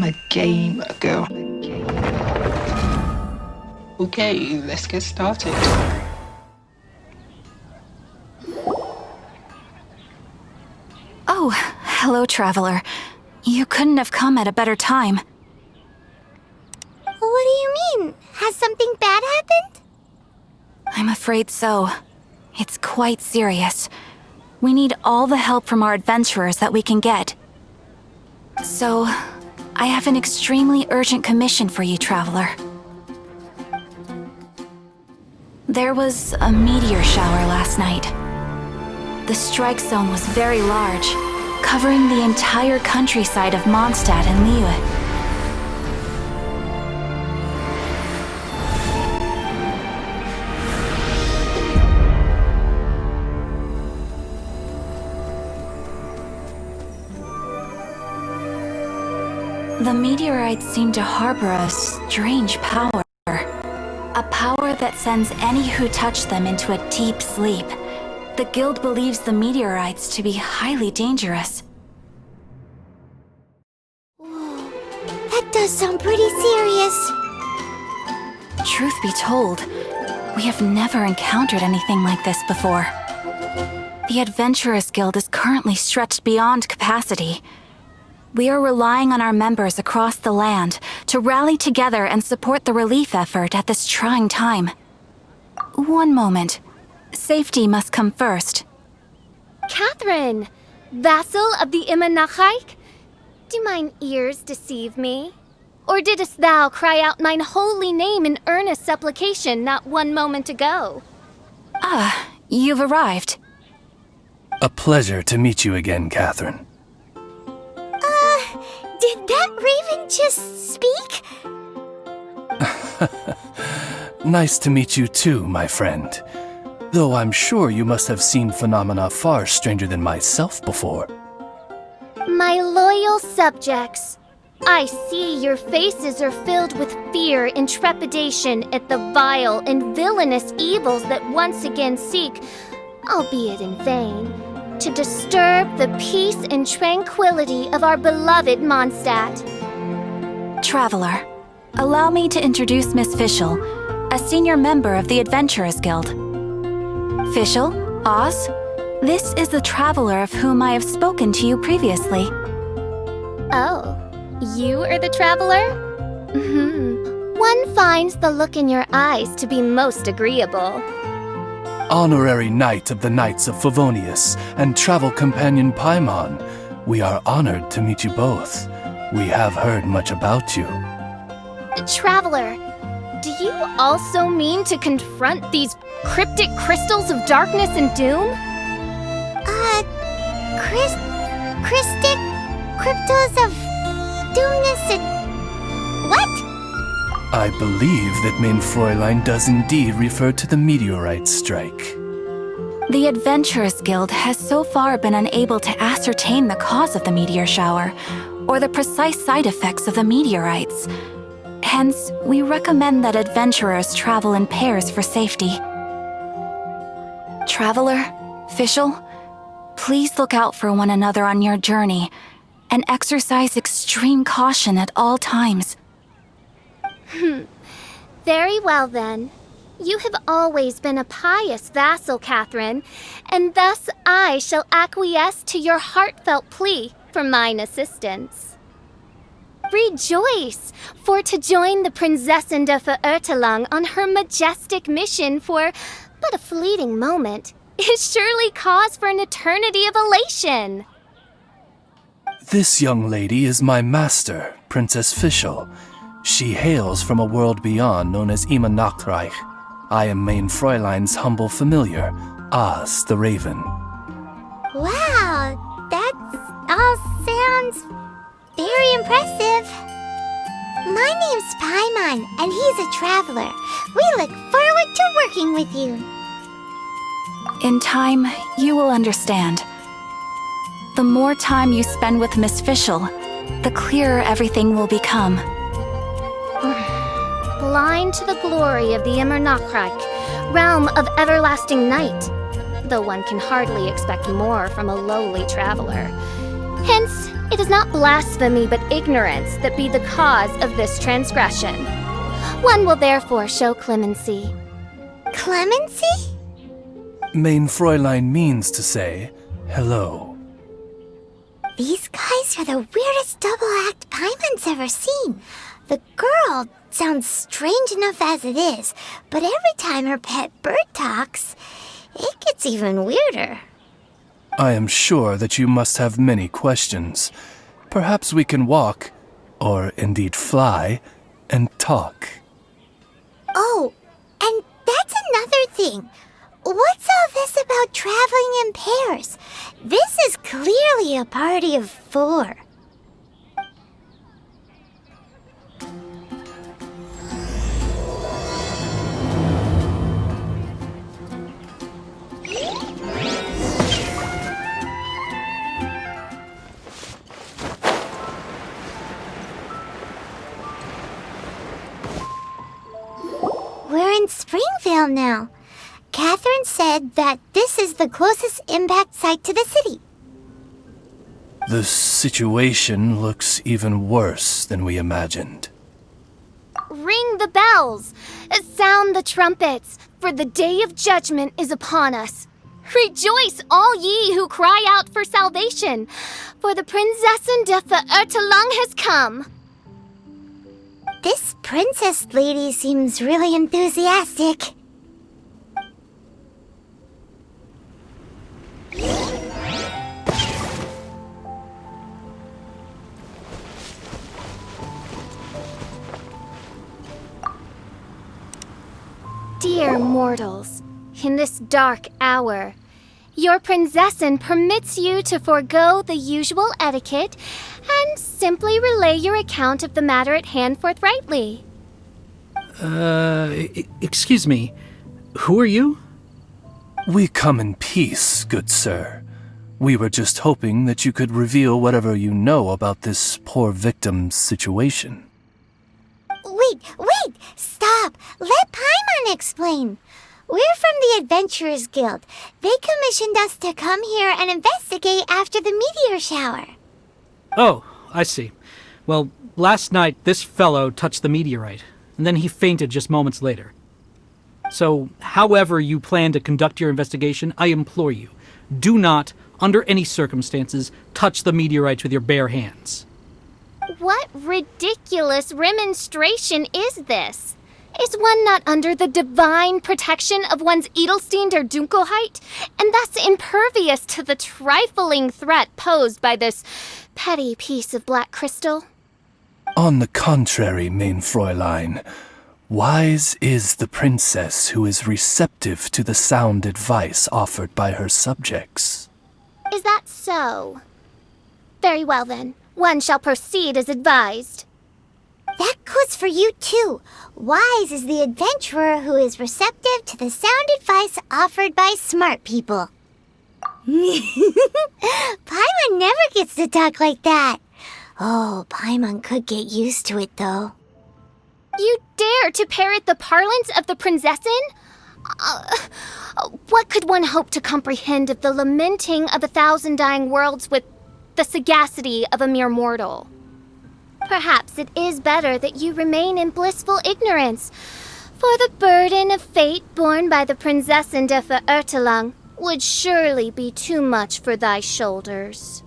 I'm a game girl. Okay, let's get started. Oh, hello, traveler. You couldn't have come at a better time. What do you mean? Has something bad happened? I'm afraid so. It's quite serious. We need all the help from our adventurers that we can get. So, I have an extremely urgent commission for you, traveler. There was a meteor shower last night. The strike zone was very large, covering the entire countryside of Mondstadt and Liyue. The meteorites seem to harbor a strange power. A power that sends any who touch them into a deep sleep. The guild believes the meteorites to be highly dangerous. Whoa, that does sound pretty serious. Truth be told, we have never encountered anything like this before. The Adventurers Guild is currently stretched beyond capacity. We are relying on our members across the land to rally together and support the relief effort at this trying time. One moment. Safety must come first. Catherine, vassal of the Imanachike? Do mine ears deceive me? Or didst thou cry out mine holy name in earnest supplication not one moment ago? Ah, you've arrived. A pleasure to meet you again, Catherine. Did that raven just speak? Nice to meet you too, my friend. Though I'm sure you must have seen phenomena far stranger than myself before. My loyal subjects, I see your faces are filled with fear and trepidation at the vile and villainous evils that once again seek, albeit in vain, to disturb the peace and tranquility of our beloved Mondstadt. Traveler, allow me to introduce Miss Fischl, a senior member of the Adventurers Guild. Fischl, Oz, this is the traveler of whom I have spoken to you previously. Oh, you are the traveler? One finds the look in your eyes to be most agreeable. Honorary Knight of the Knights of Favonius and travel companion Paimon, we are honored to meet you both. We have heard much about you. Traveler, do you also mean to confront these cryptic crystals of darkness and doom? Crystic cryptos of doomness and... what? I believe that Mein Fräulein does indeed refer to the meteorite strike. The Adventurers Guild has so far been unable to ascertain the cause of the meteor shower, or the precise side effects of the meteorites. Hence, we recommend that adventurers travel in pairs for safety. Traveler, Fischl, please look out for one another on your journey, and exercise extreme caution at all times. Very well then. You have always been a pious vassal, Catherine, and thus I shall acquiesce to your heartfelt plea for mine assistance. Rejoice, for to join the Prinzessin de Verurteilung on her majestic mission for but a fleeting moment is surely cause for an eternity of elation. This young lady is my master, Princess Fischl. She hails from a world beyond known as Imanachreich. I am Mein Fräulein's humble familiar, Oz the Raven. Wow, that all sounds very impressive. My name's Paimon, and he's a traveler. We look forward to working with you. In time, you will understand. The more time you spend with Miss Fischl, the clearer everything will become. Blind to the glory of the Imanachreich, realm of everlasting night, though one can hardly expect more from a lowly traveler. Hence, It is not blasphemy but ignorance that be the cause of this transgression. One will therefore show clemency. Clemency? Main Fräulein means to say hello. These guys are the weirdest double-act Paimon's ever seen. The girl sounds strange enough as it is, but every time her pet bird talks, it gets even weirder. I am sure that you must have many questions. Perhaps we can walk, or indeed fly, and talk. Oh, and that's another thing. What's all this about traveling in pairs? This is clearly a party of 4. We're in Springvale now. Catherine said that this is the closest impact site to the city. The situation looks even worse than we imagined. Ring the bells! Sound the trumpets! For the day of judgment is upon us. Rejoice, all ye who cry out for salvation, for the Prinzessin de Verurteilung has come. This princess lady seems really enthusiastic. Dear mortals, in this dark hour, your Prinzessin permits you to forego the usual etiquette and simply relay your account of the matter at hand forthrightly. Excuse me. Who are you? We come in peace, good sir. We were just hoping that you could reveal whatever you know about this poor victim's situation. Wait! Stop! Let Paimon explain. We're from the Adventurers Guild. They commissioned us to come here and investigate after the meteor shower. Oh, I see. Well, last night this fellow touched the meteorite, and then he fainted just moments later. So, however you plan to conduct your investigation, I implore you, do not, under any circumstances, touch the meteorites with your bare hands. What ridiculous remonstration is this? Is one not under the divine protection of one's Edelstein der Dunkelheit, and thus impervious to the trifling threat posed by this petty piece of black crystal? On the contrary, Main Fräulein, wise is the princess who is receptive to the sound advice offered by her subjects. Is that so? Very well then, one shall proceed as advised. That goes for you too. Wise is the adventurer who is receptive to the sound advice offered by smart people. Paimon never gets to talk like that. Oh, Paimon could get used to it though. You dare to parrot the parlance of the Prinzessin? What could one hope to comprehend of the lamenting of 1,000 dying worlds with the sagacity of a mere mortal? Perhaps it is better that you remain in blissful ignorance, for the burden of fate borne by the Prinzessin de Verurteilung would surely be too much for thy shoulders.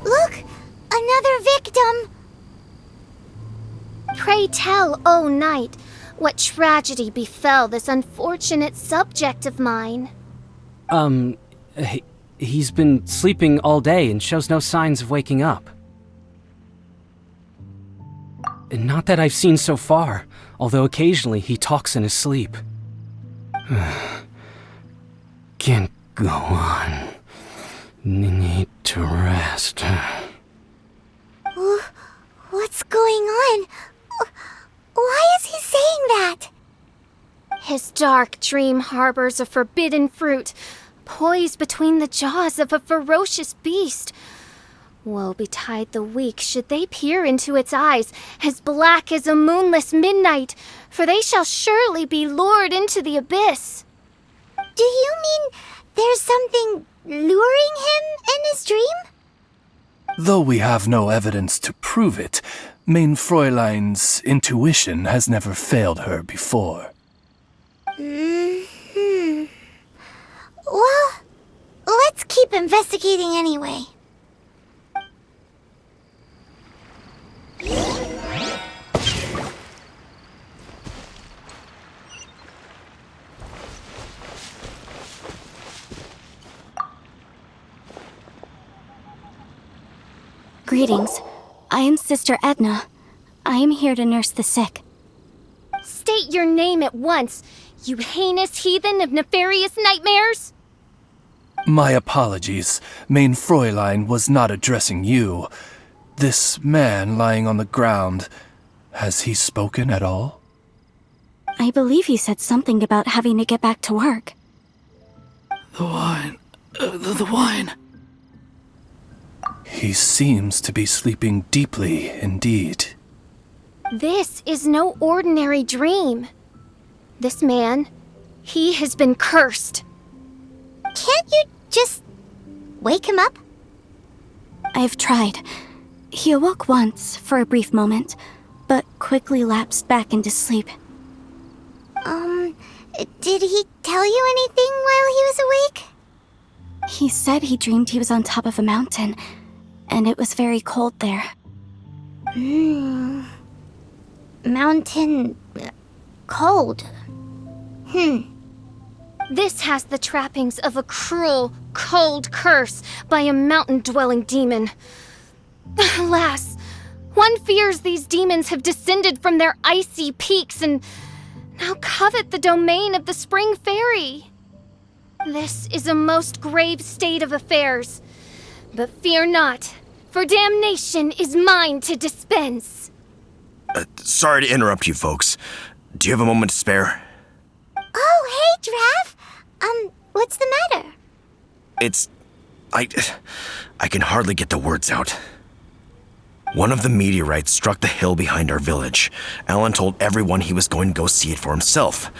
Look! Another victim! Pray tell, O knight, what tragedy befell this unfortunate subject of mine? He's been sleeping all day and shows no signs of waking up. Not that I've seen so far, although occasionally he talks in his sleep. Can't go on. Need to rest. What's going on? Why is he saying that? His dark dream harbors a forbidden fruit, poised between the jaws of a ferocious beast. Woe betide the weak should they peer into its eyes, as black as a moonless midnight, for they shall surely be lured into the abyss. Do you mean there's something luring him in his dream? Though we have no evidence to prove it, Mein Fräulein's intuition has never failed her before. Well, let's keep investigating anyway. Greetings. I am Sister Edna. I am here to nurse the sick. State your name at once, you heinous heathen of nefarious nightmares! My apologies. Mein Fräulein was not addressing you. This man lying on the ground, has he spoken at all? I believe he said something about having to get back to work. The wine. The wine. He seems to be sleeping deeply indeed. This is no ordinary dream. This man, he has been cursed. Can't you just wake him up? I've tried. He awoke once for a brief moment, but quickly lapsed back into sleep. Did he tell you anything while he was awake? He said he dreamed he was on top of a mountain, and it was very cold there. Mountain... cold. This has the trappings of a cruel, cold curse by a mountain-dwelling demon. Alas, one fears these demons have descended from their icy peaks and now covet the domain of the Spring Fairy. This is a most grave state of affairs. But fear not, for damnation is mine to dispense. Sorry to interrupt you folks. Do you have a moment to spare? Oh, hey, Draff! What's the matter? I can hardly get the words out. One of the meteorites struck the hill behind our village. Alan told everyone he was going to go see it for himself.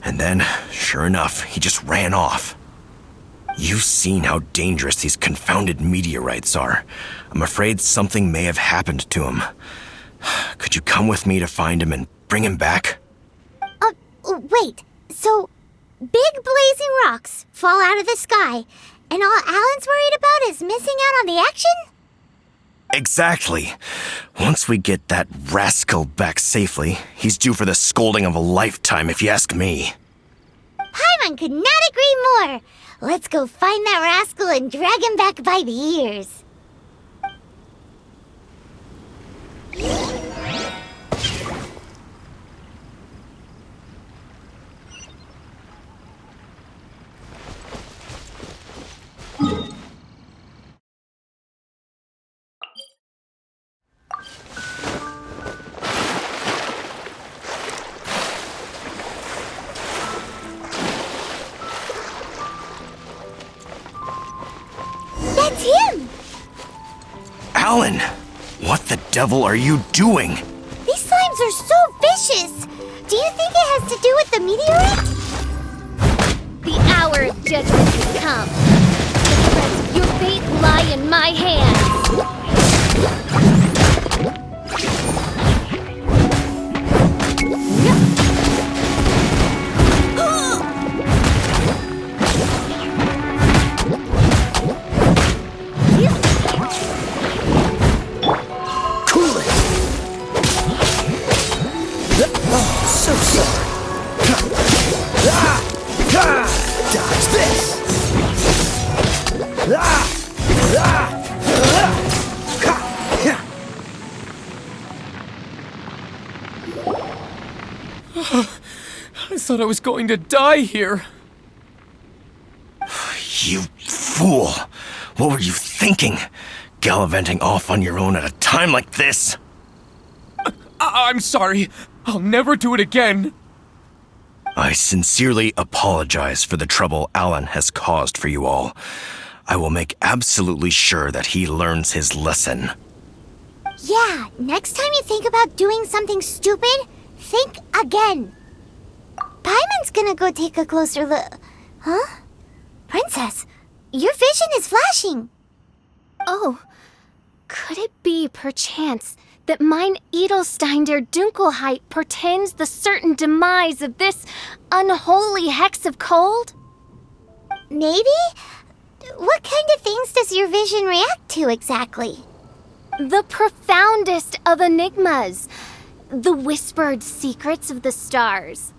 And then, sure enough, he just ran off. You've seen how dangerous these confounded meteorites are. I'm afraid something may have happened to him. Could you come with me to find him and bring him back? Wait, so big blazing rocks fall out of the sky, and all Alan's worried about is missing out on the action? Exactly. Once we get that rascal back safely, he's due for the scolding of a lifetime, if you ask me. Paimon could not agree more. Let's go find that rascal and drag him back by the ears. That's him! Alan! What the devil are you doing? These slimes are so vicious! Do you think it has to do with the meteorite? The hour of judgment has come. The threads of your fate lie in my hands. Dodge this! I thought I was going to die here. You fool! What were you thinking? Gallivanting off on your own at a time like this? I'm sorry. I'll never do it again. I sincerely apologize for the trouble Alan has caused for you all. I will make absolutely sure that he learns his lesson. Yeah, next time you think about doing something stupid, think again. Paimon's gonna go take a closer look. Huh? Princess, your vision is flashing. Oh, could it be, perchance, that mine Edelstein der Dunkelheit portends the certain demise of this unholy hex of cold? Maybe? What kind of things does your vision react to exactly? The profoundest of enigmas. The whispered secrets of the stars.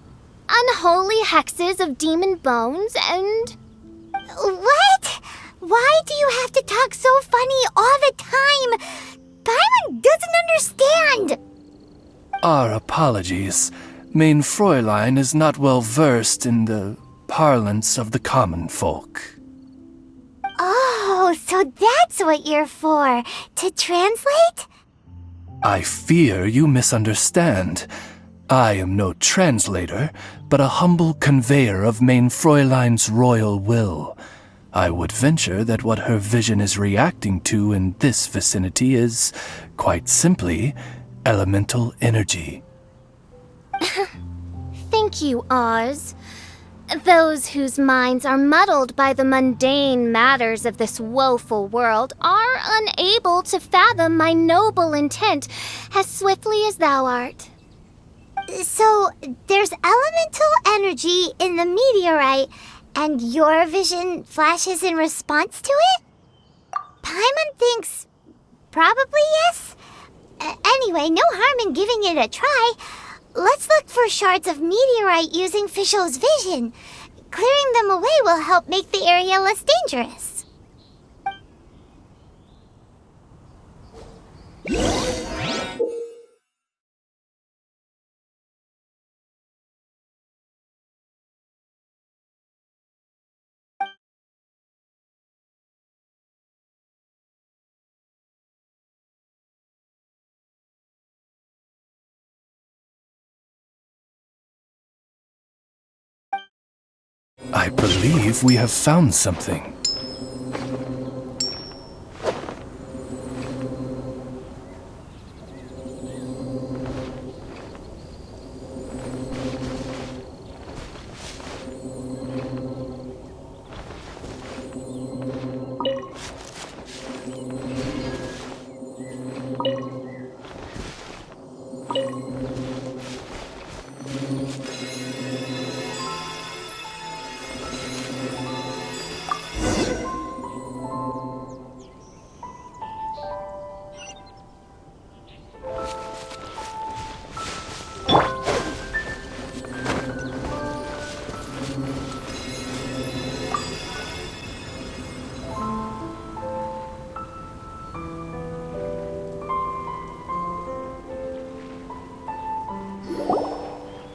Unholy hexes of demon bones and... What? Why do you have to talk so funny all the time? Paimon doesn't understand! Our apologies. Mein Fräulein is not well versed in the parlance of the common folk. Oh, so that's what you're for, to translate? I fear you misunderstand. I am no translator, but a humble conveyor of Mein Fräulein's royal will. I would venture that what her vision is reacting to in this vicinity is, quite simply, elemental energy. Thank you, Oz. Those whose minds are muddled by the mundane matters of this woeful world are unable to fathom my noble intent as swiftly as thou art. So, there's elemental energy in the meteorite, and your vision flashes in response to it? Paimon thinks probably yes. Anyway, no harm in giving it a try. Let's look for shards of meteorite using Fischl's vision. Clearing them away will help make the area less dangerous. I believe we have found something.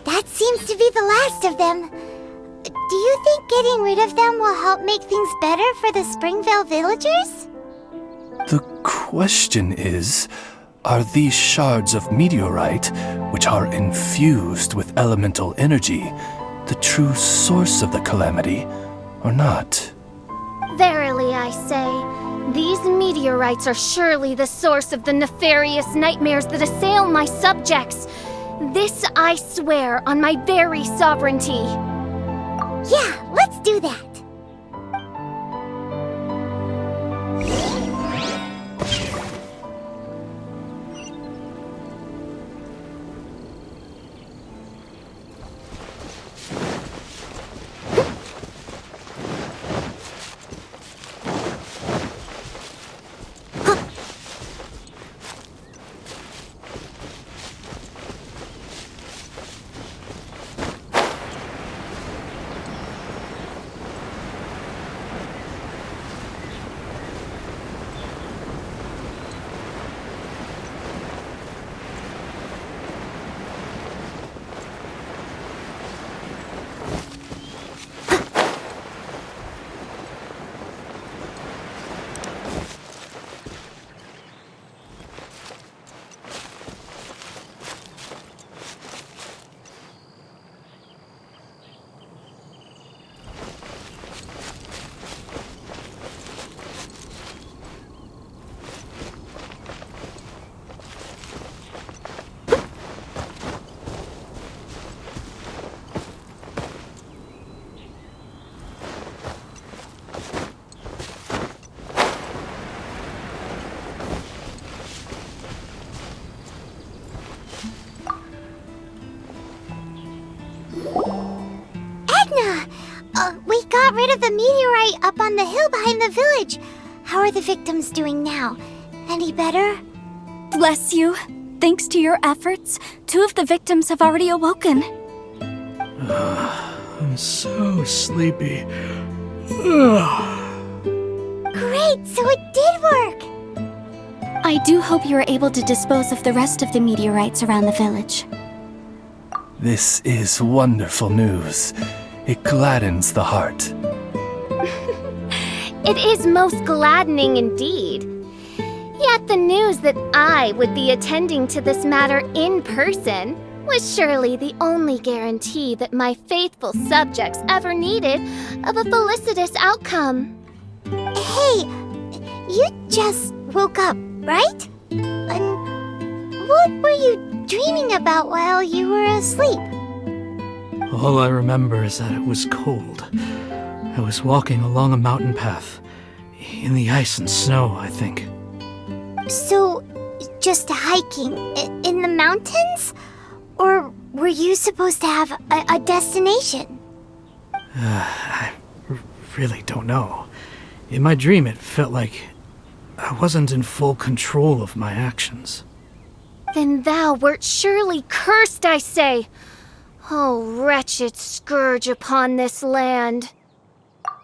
That seems to be the last of them. Do you think getting rid of them will help make things better for the Springvale villagers? The question is, are these shards of meteorite, which are infused with elemental energy, the true source of the calamity, or not? Verily, I say, these meteorites are surely the source of the nefarious nightmares that assail my subjects. This I swear on my very sovereignty. Yeah, let's do that. got rid of the meteorite up on the hill behind the village. How are the victims doing now? Any better? Bless you. Thanks to your efforts, 2 of the victims have already awoken. I'm so sleepy. Great, so it did work! I do hope you are able to dispose of the rest of the meteorites around the village. This is wonderful news. It gladdens the heart. It is most gladdening indeed. Yet the news that I would be attending to this matter in person was surely the only guarantee that my faithful subjects ever needed of a felicitous outcome. Hey, you just woke up, right? And what were you dreaming about while you were asleep? All I remember is that it was cold. I was walking along a mountain path. In the ice and snow, I think. So, just hiking in the mountains? Or were you supposed to have a destination? I really don't know. In my dream, it felt like I wasn't in full control of my actions. Then thou wert surely cursed, I say. Oh, wretched scourge upon this land.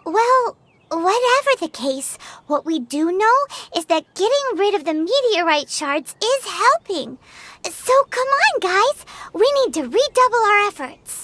Well, whatever the case, what we do know is that getting rid of the meteorite shards is helping. So come on, guys. We need to redouble our efforts.